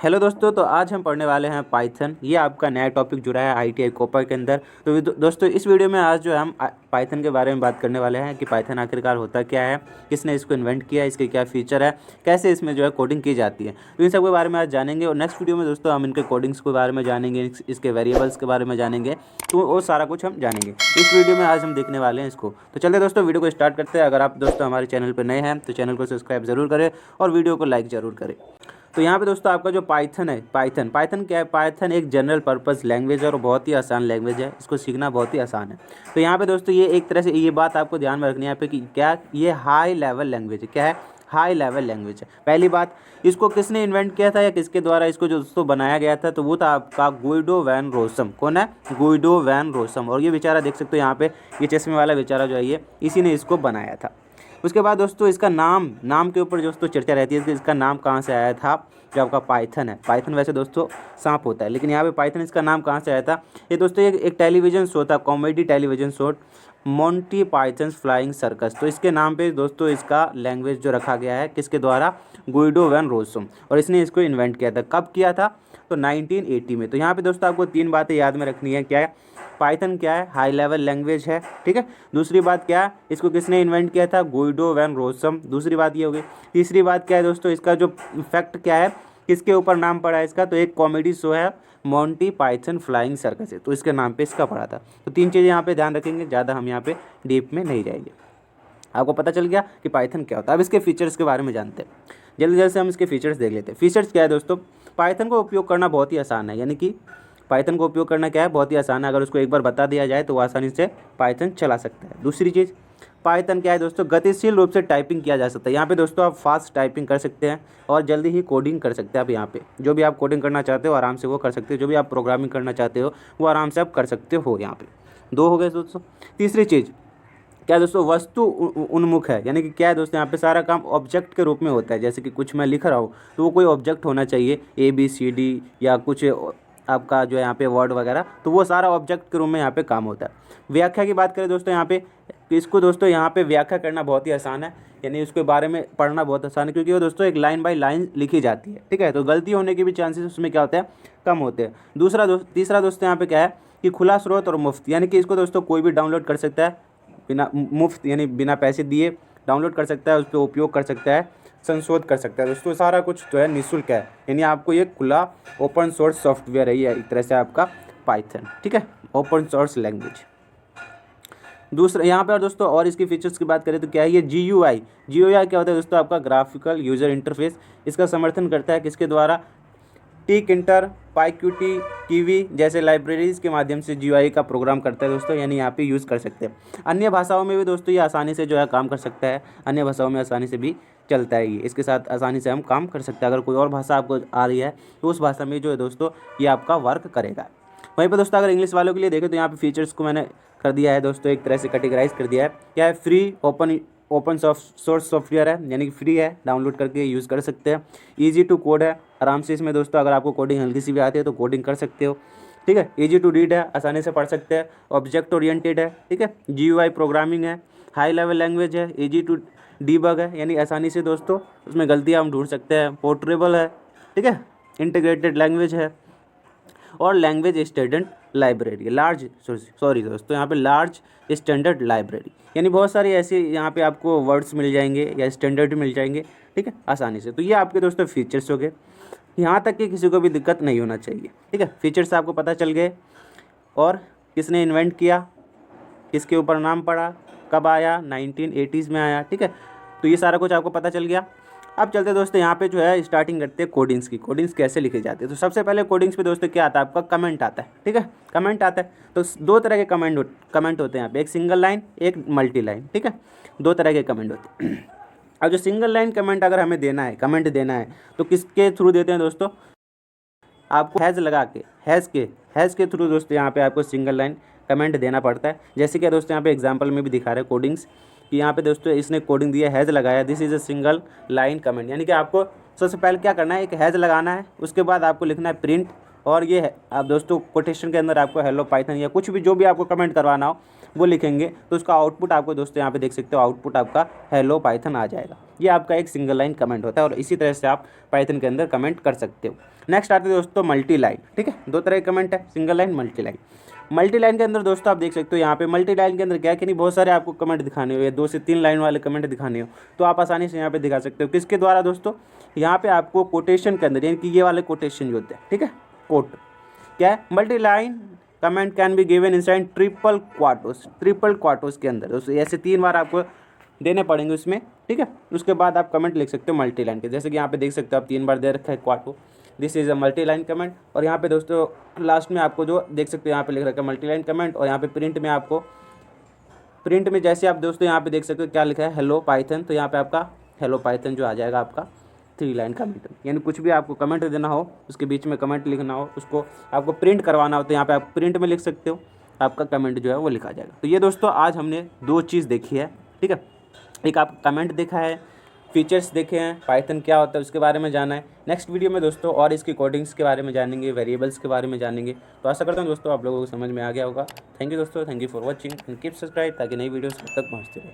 Hello दोस्तों, तो आज हम पढ़ने वाले हैं पाइथन। ये आपका नया टॉपिक जुड़ा है आईटीआई कोपर के अंदर। तो दोस्तों इस वीडियो में आज जो है हम पाइथन के बारे में बात करने वाले हैं कि पाइथन आखिरकार होता क्या है, किसने इसको इन्वेंट किया, इसके क्या फीचर है, कैसे इसमें जो है कोडिंग की जाती है। तो इन सब के बारे में आज जानेंगे और नेक्स्ट वीडियो में दोस्तों हम इनके कोडिंग्स के बारे में जानेंगे, इसके वेरिएबल्स के बारे में जानेंगे। तो वो सारा कुछ हम जानेंगे इस वीडियो में। आज हम देखने वाले हैं इसको। तो चलिए दोस्तों वीडियो को स्टार्ट करते हैं। अगर आप दोस्तों हमारे चैनल पर नए हैं तो चैनल को सब्सक्राइब जरूर करें और वीडियो को लाइक ज़रूर करें। तो यहाँ पे दोस्तों आपका जो पाइथन है, पाइथन क्या है? पाइथन एक जनरल पर्पस लैंग्वेज है और बहुत ही आसान लैंग्वेज है। इसको सीखना बहुत ही आसान है। तो यहाँ पे दोस्तों ये एक तरह से ये बात आपको ध्यान में रखनी है यहाँ पे कि क्या ये हाई लेवल लैंग्वेज है। क्या है? हाई लेवल लैंग्वेज है। पहली बात, इसको किसने इन्वेंट किया था या किसके द्वारा इसको जो दोस्तों बनाया गया था, तो वो था आपका गुइडो वैन रोसम। कौन है? Guido van Rossum. और ये बेचारा देख सकते हो यहाँ पे, ये चश्मे वाला बेचारा जो है ये इसी ने इसको बनाया था। उसके बाद दोस्तों इसका नाम के ऊपर दोस्तों चर्चा रहती है कि इसका नाम कहाँ से आया था। जो आपका पाइथन है, पाइथन वैसे दोस्तों सांप होता है, लेकिन यहाँ पे पाइथन इसका नाम कहाँ से आया था? ये दोस्तों एक टेलीविज़न शो था, comedy television show Monty pythons flying circus. तो इसके नाम पे दोस्तों इसका लैंग्वेज जो रखा गया है, किसके द्वारा? Guido van Rossum. और इसने इसको इन्वेंट किया था। कब किया था? तो 1980 में। तो यहाँ पे दोस्तों आपको 3 बातें याद में रखनी है। क्या है? पाइथन क्या है? हाई लेवल लैंग्वेज है, ठीक है। दूसरी बात क्या है? इसको किसने इन्वेंट किया था? Guido van Rossum. दूसरी बात ये हो गई। तीसरी बात क्या है दोस्तों? इसका जो फैक्ट क्या है, किसके ऊपर नाम पड़ा है इसका? तो एक कॉमेडी शो है मोंटी पाइथन फ्लाइंग सर्कस है, तो इसके नाम पे इसका पड़ा था। तो 3 चीज़ें यहाँ पे ध्यान रखेंगे, ज़्यादा हम यहाँ पे डीप में नहीं जाएंगे। आपको पता चल गया कि पाइथन क्या होता है। अब इसके फीचर्स के बारे में जानते हैं। जल्दी जल्दी से हम इसके फीचर्स देख लेते हैं। फीचर्स क्या है दोस्तों? पाइथन को उपयोग करना बहुत ही आसान है। यानी कि पाइथन को उपयोग करना क्या है? बहुत ही आसान है। अगर उसको एक बार बता दिया जाए तो वो आसानी से पाइथन चला सकता है। दूसरी चीज़, पाइथन क्या है दोस्तों? गतिशील रूप से टाइपिंग किया जा सकता है। यहाँ पे दोस्तों आप फास्ट टाइपिंग कर सकते हैं और जल्दी ही कोडिंग कर सकते हैं। आप यहाँ पे जो भी आप कोडिंग करना चाहते हो आराम से वो कर सकते हो। जो भी आप प्रोग्रामिंग करना चाहते हो वो आराम से आप कर सकते हो। यहाँ पे 2 हो गए दोस्तों। तीसरी चीज़ क्या है दोस्तों? वस्तु उन्मुख है। यानी कि क्या है दोस्तों? यहाँ पे सारा काम ऑब्जेक्ट के रूप में होता है। जैसे कि कुछ मैं लिख रहा हूँ तो वो कोई ऑब्जेक्ट होना चाहिए, ABCD या कुछ आपका जो है यहाँ पे वर्ड वगैरह, तो वो सारा ऑब्जेक्ट के रूप में यहाँ पे काम होता है। व्याख्या की बात करें दोस्तों यहाँ पे, इसको दोस्तों यहाँ पे व्याख्या करना बहुत ही आसान है। यानी उसके बारे में पढ़ना बहुत आसान है, क्योंकि वो दोस्तों एक लाइन बाय लाइन लिखी जाती है, ठीक है। तो गलती होने के भी चांसेस उसमें क्या होते हैं? कम होते हैं। तीसरा दोस्तों यहाँ पे क्या है कि खुला स्रोत और मुफ्त। यानी कि इसको दोस्तों कोई भी डाउनलोड कर सकता है, बिना मुफ्त यानी बिना पैसे दिए डाउनलोड कर सकता है, उस पर उपयोग कर सकता है, संशोध कर सकता है। दोस्तों सारा कुछ जो है निःशुल्क है। यानी आपको ये खुला ओपन सोर्स सॉफ्टवेयर है, ये एक तरह से आपका पाइथन, ठीक है, ओपन सोर्स लैंग्वेज। दूसरा यहाँ पर दोस्तों और इसकी फीचर्स की बात करें तो क्या है? ये GUI क्या होता है दोस्तों? आपका ग्राफिकल यूजर इंटरफेस। इसका समर्थन करता है किसके द्वारा? टिक-इंटर, पाईक्यूटी, कीवी जैसे लाइब्रेरीज के माध्यम से GUI का प्रोग्राम करता है दोस्तों। यानी यहाँ पे यूज़ कर सकते हैं। अन्य भाषाओं में भी दोस्तों ये आसानी से जो है काम कर सकता है। अन्य भाषाओं में आसानी से भी चलता है ये, इसके साथ आसानी से हम काम कर सकते हैं। अगर कोई और भाषा आपको आ रही है तो उस भाषा में जो है दोस्तों ये आपका वर्क करेगा। वहीं पर दोस्तों अगर इंग्लिश वालों के लिए देखें तो यहाँ पे फीचर्स को मैंने कर दिया है दोस्तों, एक तरह से कैटेगराइज कर दिया है। क्या है? फ्री ओपन सोर्स सॉफ्टवेयर है, यानी कि फ्री है, डाउनलोड करके यूज़ कर सकते हैं। ईजी टू कोड है, आराम से इसमें दोस्तों अगर आपको कोडिंग हल्की सी भी आती है तो कोडिंग कर सकते हो, ठीक है। ईजी टू रीड है, आसानी से पढ़ सकते हैं। ऑब्जेक्ट ओरिएंटेड है, ठीक है। GUI प्रोग्रामिंग है। हाई लेवल लैंग्वेज है। ईजी टू डीबग है, यानी आसानी से दोस्तों उसमें गलतियाँ हम ढूंढ सकते हैं। पोर्टेबल है, ठीक है। इंटीग्रेटेड लैंग्वेज है और लैंग्वेज स्टैंडर्ड लाइब्रेरी, दोस्तों यहाँ पे लार्ज स्टैंडर्ड लाइब्रेरी, यानी बहुत सारी ऐसी यहाँ पे आपको वर्ड्स मिल जाएंगे या स्टैंडर्ड मिल जाएंगे, ठीक है, आसानी से। तो ये आपके दोस्तों फीचर्स हो गए। यहाँ तक कि किसी को भी दिक्कत नहीं होना चाहिए, ठीक है। फीचर्स आपको पता चल गए और किसने इन्वेंट किया, किसके ऊपर नाम पड़ा, कब आया, 1980s में आया, ठीक है। तो ये सारा कुछ आपको पता चल गया। अब चलते दोस्तों यहाँ पे जो है स्टार्टिंग करते हैं कोडिंग्स की। कोडिंग्स कैसे लिखे जाते हैं? तो सबसे पहले कोडिंग्स पे दोस्तों क्या आता है? आपका कमेंट आता है, ठीक है, कमेंट आता है। तो 2 तरह के कमेंट होते हैं यहाँ पे, एक सिंगल लाइन, एक मल्टी लाइन, ठीक है। 2 तरह के कमेंट होते हैं। अब जो सिंगल लाइन कमेंट अगर हमें देना है, कमेंट देना है, तो किसके थ्रू देते हैं दोस्तों? आपको हैज़ लगा के, हैज़ के थ्रू दोस्तों यहाँ पे आपको सिंगल लाइन कमेंट देना पड़ता है। जैसे कि दोस्तों यहाँ पे एग्जांपल में भी दिखा रहे हैं कोडिंग्स कि यहाँ पे दोस्तों इसने कोडिंग दिया, हैज़ लगाया, this is a single line comment. यानी कि आपको सबसे पहले क्या करना है? एक हैज़ लगाना है, उसके बाद आपको लिखना है प्रिंट, और ये है आप दोस्तों कोटेशन के अंदर आपको हेलो पाइथन या कुछ भी जो भी आपको कमेंट करवाना हो वो लिखेंगे तो उसका आउटपुट आपको दोस्तों यहाँ पे देख सकते हो, आउटपुट आपका हेलो पाइथन आ जाएगा। ये आपका एक सिंगल लाइन कमेंट होता है और इसी तरह से आप पाइथन के अंदर कमेंट कर सकते हो। नेक्स्ट आते हैं दोस्तों मल्टी लाइन। ठीक है, दो तरह के कमेंट है, single line, multi line. Multi line के अंदर दोस्तों आप देख सकते हो यहाँ पे मल्टी लाइन के अंदर क्या है कि नहीं, बहुत सारे आपको कमेंट दिखाने हो या 2 से 3 लाइन वाले कमेंट दिखाने हो तो आप आसानी से यहाँ पे दिखा सकते हो। किसके द्वारा दोस्तों, यहाँ पे आपको कोटेशन के अंदर, यानी कि ये वाले कोटेशन जो होते हैं, ठीक है, कोट क्या है, multi line comment can be given inside triple quotes के अंदर दोस्तों ऐसे 3 बार आपको देने पड़ेंगे उसमें। ठीक है, उसके बाद आप कमेंट लिख सकते हो मल्टी लाइन के, जैसे कि यहाँ पे देख सकते हो आप 3 बार दे रखा है quote, this is a multi line comment. और यहाँ पे दोस्तों लास्ट में आपको जो देख सकते हो यहाँ पे लिख रखा है मल्टी लाइन कमेंट, और यहाँ पे प्रिंट में आपको, प्रिंट में जैसे आप दोस्तों यहाँ पे देख सकते हो क्या लिखा है, हेलो पाइथन, तो यहाँ पे आपका हेलो पाइथन जो आ जाएगा आपका 3 लाइन कमेंट। यानी कुछ भी आपको कमेंट देना हो, उसके बीच में कमेंट लिखना हो, उसको आपको प्रिंट करवाना हो तो यहाँ पे आप प्रिंट में लिख सकते हो, आपका कमेंट जो है वो लिखा जाएगा। तो ये दोस्तों आज हमने 2 चीज़ देखी है। ठीक है, एक आप कमेंट देखा है, फीचर्स देखे हैं, पाइथन क्या होता है उसके बारे में जाना है। नेक्स्ट वीडियो में दोस्तों और इसकी कोडिंग्स के बारे में जानेंगे, वेरिएबल्स के बारे में जानेंगे। तो आशा करता हूँ दोस्तों आप लोगों को समझ में आ गया होगा। थैंक यू दोस्तों, thank you for watching and keep subscribe ताकि नई वीडियोस तक पहुँचती रहे।